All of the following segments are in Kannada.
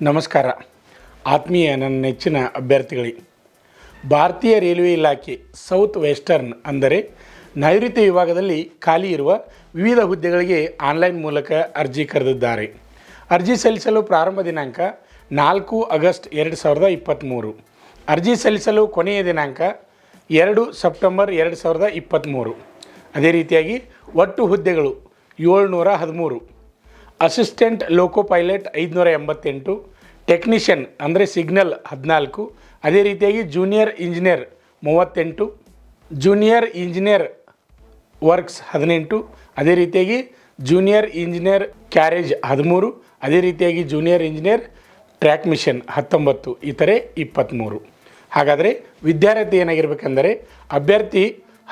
ನಮಸ್ಕಾರ. ಆತ್ಮೀಯ ನನ್ನ ನೆಚ್ಚಿನ ಅಭ್ಯರ್ಥಿಗಳಿಗೆ, ಭಾರತೀಯ ರೈಲ್ವೆ ಇಲಾಖೆ ಸೌತ್ ವೆಸ್ಟರ್ನ್ ಅಂದರೆ ನೈಋತ್ಯ ವಿಭಾಗದಲ್ಲಿ ಖಾಲಿ ಇರುವ ವಿವಿಧ ಹುದ್ದೆಗಳಿಗೆ ಆನ್ಲೈನ್ ಮೂಲಕ ಅರ್ಜಿ ಕರೆದಿದ್ದಾರೆ. ಅರ್ಜಿ ಸಲ್ಲಿಸಲು ಪ್ರಾರಂಭ ದಿನಾಂಕ 4 ಆಗಸ್ಟ್ 2023. ಅರ್ಜಿ ಸಲ್ಲಿಸಲು ಕೊನೆಯ ದಿನಾಂಕ 2 ಸೆಪ್ಟೆಂಬರ್ 2023. ಅದೇ ರೀತಿಯಾಗಿ ಒಟ್ಟು ಹುದ್ದೆಗಳು 713. ಅಸಿಸ್ಟೆಂಟ್ ಲೋಕೋ ಪೈಲಟ್ 588, ಟೆಕ್ನಿಷಿಯನ್ ಅಂದರೆ ಸಿಗ್ನಲ್ 14, ಅದೇ ರೀತಿಯಾಗಿ junior engineer 38, junior engineer works 18, ಅದೇ ರೀತಿಯಾಗಿ ಜೂನಿಯರ್ ಇಂಜಿನಿಯರ್ ಕ್ಯಾರೇಜ್ 13, ಅದೇ ರೀತಿಯಾಗಿ ಜೂನಿಯರ್ ಇಂಜಿನಿಯರ್ ಟ್ರ್ಯಾಕ್ ಮಿಷನ್ 19, ಇತರೆ 23. ಹಾಗಾದರೆ ವಿದ್ಯಾರ್ಥಿ ಏನಾಗಿರಬೇಕೆಂದರೆ ಅಭ್ಯರ್ಥಿ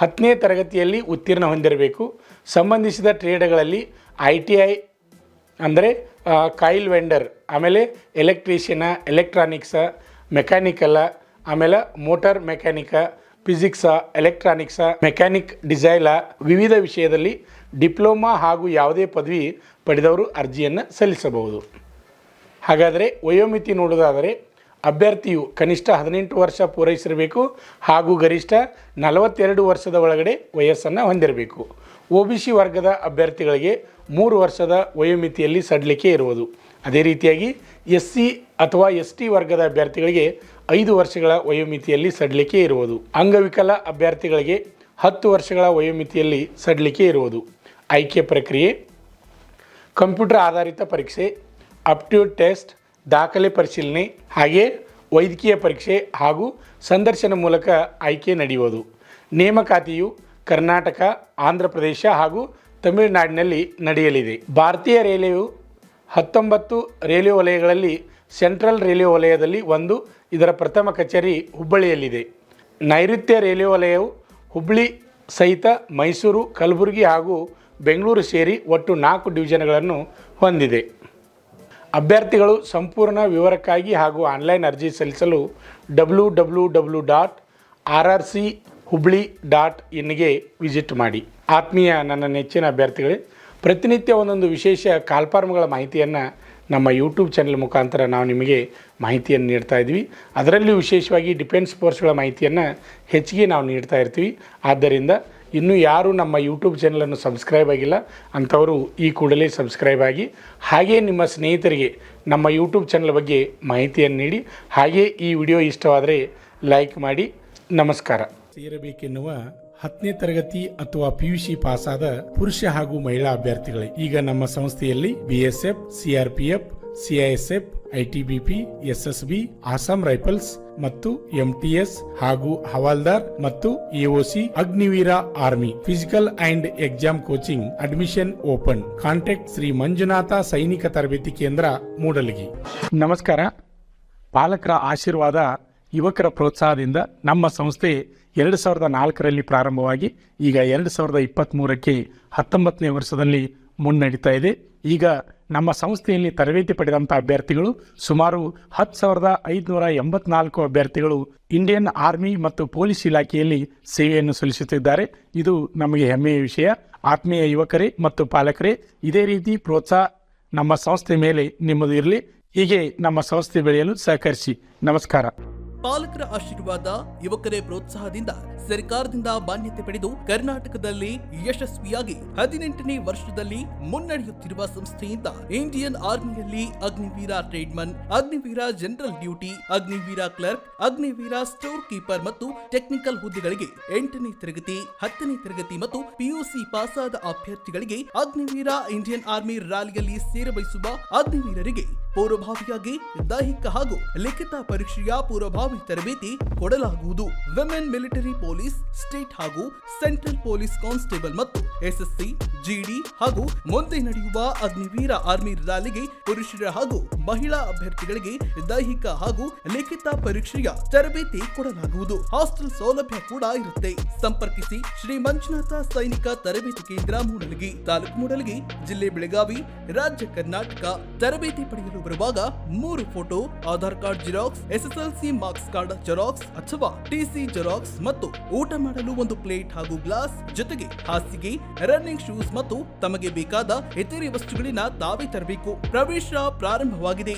10ನೇ ತರಗತಿಯಲ್ಲಿ ಉತ್ತೀರ್ಣ ಹೊಂದಿರಬೇಕು. ಸಂಬಂಧಿಸಿದ ಟ್ರೇಡ್ಗಳಲ್ಲಿ ITI ಅಂದರೆ ಕಾಯಿಲ್ ವೆಂಡರ್, ಆಮೇಲೆ ಎಲೆಕ್ಟ್ರಿಷಿಯನ, ಎಲೆಕ್ಟ್ರಾನಿಕ್ಸ, ಮೆಕ್ಯಾನಿಕಲ, ಆಮೇಲೆ ಮೋಟಾರ್ ಮೆಕ್ಯಾನಿಕ, ಫಿಸಿಕ್ಸ, ಎಲೆಕ್ಟ್ರಾನಿಕ್ಸ, ಮೆಕ್ಯಾನಿಕ್ ಡಿಸೈಲ, ವಿವಿಧ ವಿಷಯದಲ್ಲಿ ಡಿಪ್ಲೊಮಾ ಹಾಗೂ ಯಾವುದೇ ಪದವಿ ಪಡೆದವರು ಅರ್ಜಿಯನ್ನು ಸಲ್ಲಿಸಬಹುದು. ಹಾಗಾದರೆ ವಯೋಮಿತಿ ನೋಡೋದಾದರೆ ಅಭ್ಯರ್ಥಿಯು ಕನಿಷ್ಠ 18 ವರ್ಷ ಪೂರೈಸಿರಬೇಕು ಹಾಗೂ ಗರಿಷ್ಠ 42 ವರ್ಷದ ಒಳಗಡೆ ವಯಸ್ಸನ್ನು ಹೊಂದಿರಬೇಕು. OBC ವರ್ಗದ ಅಭ್ಯರ್ಥಿಗಳಿಗೆ 3 ವರ್ಷದ ವಯೋಮಿತಿಯಲ್ಲಿ ಸಡಿಲಿಕೆ ಇರುವುದು. ಅದೇ ರೀತಿಯಾಗಿ SC ಅಥವಾ ST ವರ್ಗದ ಅಭ್ಯರ್ಥಿಗಳಿಗೆ 5 ವರ್ಷಗಳ ವಯೋಮಿತಿಯಲ್ಲಿ ಸಡಿಲಿಕೆ ಇರುವುದು. ಅಂಗವಿಕಲ ಅಭ್ಯರ್ಥಿಗಳಿಗೆ 10 ವರ್ಷಗಳ ವಯೋಮಿತಿಯಲ್ಲಿ ಸಡಿಲಿಕೆ ಇರುವುದು. ಆಯ್ಕೆ ಪ್ರಕ್ರಿಯೆ: ಕಂಪ್ಯೂಟರ್ ಆಧಾರಿತ ಪರೀಕ್ಷೆ, ಆಪ್ಟಿಟ್ಯೂಡ್ ಟೆಸ್ಟ್, ದಾಖಲೆ ಪರಿಶೀಲನೆ, ಹಾಗೆ ವೈದ್ಯಕೀಯ ಪರೀಕ್ಷೆ ಹಾಗೂ ಸಂದರ್ಶನ ಮೂಲಕ ಆಯ್ಕೆ ನಡೆಯುವುದು. ನೇಮಕಾತಿಯು ಕರ್ನಾಟಕ, ಆಂಧ್ರ ಪ್ರದೇಶ ಹಾಗೂ ತಮಿಳುನಾಡಿನಲ್ಲಿ ನಡೆಯಲಿದೆ. ಭಾರತೀಯ ರೈಲ್ವೆಯು 19 ರೈಲ್ವೆ ವಲಯಗಳಲ್ಲಿ ಸೆಂಟ್ರಲ್ ರೈಲ್ವೆ ವಲಯದಲ್ಲಿ ಒಂದು, ಇದರ ಪ್ರಥಮ ಕಚೇರಿ ಹುಬ್ಬಳ್ಳಿಯಲ್ಲಿದೆ. ನೈಋತ್ಯ ರೈಲ್ವೆ ವಲಯವು ಹುಬ್ಬಳ್ಳಿ ಸಹಿತ ಮೈಸೂರು, ಕಲಬುರಗಿ ಹಾಗೂ ಬೆಂಗಳೂರು ಸೇರಿ ಒಟ್ಟು 4 ಡಿವಿಷನ್ಗಳನ್ನು ಹೊಂದಿದೆ. ಅಭ್ಯರ್ಥಿಗಳು ಸಂಪೂರ್ಣ ವಿವರಕ್ಕಾಗಿ ಹಾಗೂ ಆನ್ಲೈನ್ ಅರ್ಜಿ ಸಲ್ಲಿಸಲು www.rrchubli.in ವಿಸಿಟ್ ಮಾಡಿ. ಆತ್ಮೀಯ ನನ್ನ ನೆಚ್ಚಿನ ಅಭ್ಯರ್ಥಿಗಳೇ, ಪ್ರತಿನಿತ್ಯ ಒಂದೊಂದು ವಿಶೇಷ ಕಾಲ್ಫಾರ್ಮ್ಗಳ ಮಾಹಿತಿಯನ್ನು ನಮ್ಮ ಯೂಟ್ಯೂಬ್ ಚಾನೆಲ್ ಮುಖಾಂತರ ನಾವು ನಿಮಗೆ ಮಾಹಿತಿಯನ್ನು ನೀಡ್ತಾ ಇದ್ವಿ. ಅದರಲ್ಲಿ ವಿಶೇಷವಾಗಿ ಡಿಫೆನ್ಸ್ ಫೋರ್ಸ್ಗಳ ಮಾಹಿತಿಯನ್ನು ಹೆಚ್ಚಿಗೆ ನಾವು ನೀಡ್ತಾ ಇರ್ತೀವಿ. ಆದ್ದರಿಂದ ಇನ್ನೂ ಯಾರು ನಮ್ಮ ಯೂಟ್ಯೂಬ್ ಚಾನಲನ್ನು ಸಬ್ಸ್ಕ್ರೈಬ್ ಆಗಿಲ್ಲ ಅಂಥವರು ಈ ಕೂಡಲೇ ಸಬ್ಸ್ಕ್ರೈಬ್ ಆಗಿ, ಹಾಗೇ ನಿಮ್ಮ ಸ್ನೇಹಿತರಿಗೆ ನಮ್ಮ ಯೂಟ್ಯೂಬ್ ಚಾನಲ್ ಬಗ್ಗೆ ಮಾಹಿತಿಯನ್ನು ನೀಡಿ. ಹಾಗೇ ಈ ವಿಡಿಯೋ ಇಷ್ಟವಾದರೆ ಲೈಕ್ ಮಾಡಿ. ನಮಸ್ಕಾರ. ಸೇರಬೇಕೆನ್ನುವ 10ನೇ ತರಗತಿ ಅಥವಾ PUC ಪಾಸಾದ ಪುರುಷ ಹಾಗೂ ಮಹಿಳಾ ಅಭ್ಯರ್ಥಿಗಳೇ, ಈಗ ನಮ್ಮ ಸಂಸ್ಥೆಯಲ್ಲಿ BSF, CRPF, CISF, ITBP, SSB, Assam rifles ಮತ್ತು MTS ಹಾಗೂ ಹವಾಲ್ದಾರ್ ಮತ್ತು AOC, Agniveer army, physical and exam coaching, admission open. Contact Shri Manjunatha Sainika Tarabeti ಕೇಂದ್ರ, ಮೂಡಲಗಿ. ನಮಸ್ಕಾರ. ಪಾಲಕರ ಆಶೀರ್ವಾದ, ಯುವಕರ ಪ್ರೋತ್ಸಾಹದಿಂದ ನಮ್ಮ ಸಂಸ್ಥೆ 2004ರಲ್ಲಿ ಪ್ರಾರಂಭವಾಗಿ ಈಗ 2023ಕ್ಕೆ 19ನೇ ವರ್ಷದಲ್ಲಿ ಮುನ್ನಡೀತಾ ಇದೆ. ಈಗ ನಮ್ಮ ಸಂಸ್ಥೆಯಲ್ಲಿ ತರಬೇತಿ ಪಡೆದಂಥ ಅಭ್ಯರ್ಥಿಗಳು ಸುಮಾರು 10,584 ಅಭ್ಯರ್ಥಿಗಳು ಇಂಡಿಯನ್ ಆರ್ಮಿ ಮತ್ತು ಪೊಲೀಸ್ ಇಲಾಖೆಯಲ್ಲಿ ಸೇವೆಯನ್ನು ಸಲ್ಲಿಸುತ್ತಿದ್ದಾರೆ. ಇದು ನಮಗೆ ಹೆಮ್ಮೆಯ ವಿಷಯ. ಆತ್ಮೀಯ ಯುವಕರೇ ಮತ್ತು ಪಾಲಕರೇ, ಇದೇ ರೀತಿ ಪ್ರೋತ್ಸಾಹ ನಮ್ಮ ಸಂಸ್ಥೆ ಮೇಲೆ ನಿಮ್ಮದು ಇರಲಿ. ಹೀಗೆ ನಮ್ಮ ಸಂಸ್ಥೆ ಬೆಳೆಯಲು ಸಹಕರಿಸಿ. ನಮಸ್ಕಾರ. ಪಾಲಕರ ಆಶೀರ್ವಾದ, ಯುವಕರೇ ಪ್ರೋತ್ಸಾಹದಿಂದ ಸರ್ಕಾರದಿಂದ ಮಾನ್ಯತೆ ಪಡೆದು ಕರ್ನಾಟಕದಲ್ಲಿ ಯಶಸ್ವಿಯಾಗಿ 18ನೇ ವರ್ಷದಲ್ಲಿ ಮುನ್ನಡೆಯುತ್ತಿರುವ ಸಂಸ್ಥೆಯಿಂದ ಇಂಡಿಯನ್ ಆರ್ಮಿಯಲ್ಲಿ Agniveer tradesman, Agniveer general duty, Agniveer clerk, Agniveer store keeper ಮತ್ತು ಟೆಕ್ನಿಕಲ್ ಹುದ್ದೆಗಳಿಗೆ 8ನೇ ತರಗತಿ, 10ನೇ ತರಗತಿ ಮತ್ತು PUC ಪಾಸಾದ ಅಭ್ಯರ್ಥಿಗಳಿಗೆ ಅಗ್ನಿವೀರ ಇಂಡಿಯನ್ ಆರ್ಮಿ ರ್ಯಾಲಿಯಲ್ಲಿ ಸೇರಬಯಸುವ ಅಗ್ನಿವೀರರಿಗೆ ಪೂರ್ವಭಾವಿಯಾಗಿ ದೈಹಿಕ ಹಾಗೂ ಲಿಖಿತ ಪರೀಕ್ಷೆಯ ಪೂರ್ವಭಾವಿ ತರಬೇತಿ ಕೊಡಲಾಗುವುದು. ವಿಮೆನ್ ಮಿಲಿಟರಿ ಪೊಲೀಸ್, ಸ್ಟೇಟ್ ಹಾಗೂ ಸೆಂಟ್ರಲ್ ಪೊಲೀಸ್ ಕಾನ್ಸ್ಟೇಬಲ್ ಮತ್ತು SSC, GD ಹಾಗೂ ಮುಂದೆ ನಡೆಯುವ ಅಗ್ನಿವೀರ ಆರ್ಮಿ ರ್ಯಾಲಿಗೆ ಪುರುಷರ ಹಾಗೂ ಮಹಿಳಾ ಅಭ್ಯರ್ಥಿಗಳಿಗೆ ದೈಹಿಕ ಹಾಗೂ ಲಿಖಿತ ಪರೀಕ್ಷೆಯ ತರಬೇತಿ ಕೊಡಲಾಗುವುದು. ಹಾಸ್ಟೆಲ್ ಸೌಲಭ್ಯ ಕೂಡ ಇರುತ್ತೆ. ಸಂಪರ್ಕಿಸಿ ಶ್ರೀ ಮಂಜುನಾಥ ಸೈನಿಕ ತರಬೇತಿ ಕೇಂದ್ರ, ಮೂಡಲಗಿ, ತಾಲೂಕು ಮೂಡಲಗಿ, ಜಿಲ್ಲೆ ಬೆಳಗಾವಿ, ರಾಜ್ಯ ಕರ್ನಾಟಕ. ತರಬೇತಿ ಪಡೆಯಲು ಬರುವಾಗ 3 photo, Aadhaar card xerox, SSLC marks card xerox ಅಥವಾ TC ಜೆರಾಕ್ಸ್ ಮತ್ತು ಊಟ ಮಾಡಲು 1 ಪ್ಲೇಟ್ ಹಾಗೂ ಗ್ಲಾಸ್, ಜೊತೆಗೆ ಹಾಸಿಗೆ, ರನ್ನಿಂಗ್ ಶೂಸ್ ಮತ್ತು ತಮಗೆ ಬೇಕಾದ ಇತರೆ ವಸ್ತುಗಳಿನ ತಾವೇ ತರಬೇಕು. ಪ್ರವೇಶ ಪ್ರಾರಂಭವಾಗಿದೆ.